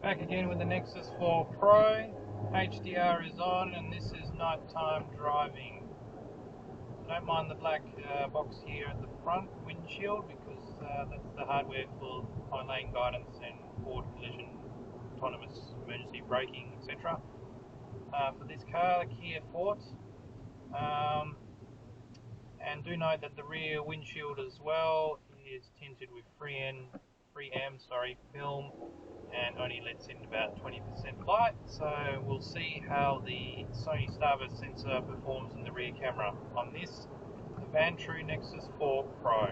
Back again with the Nexus 4 Pro. HDR is on and this is nighttime driving. I don't mind the black box here at the front windshield because that's the hardware for high lane guidance and forward collision, autonomous emergency braking, etc. For this car, the Kia Forte. And do note that the rear windshield as well is tinted with 3M film and only lets in about 20% light, so we'll see how the Sony Starburst sensor performs in the rear camera on this, the Vantrue Nexus 4 Pro.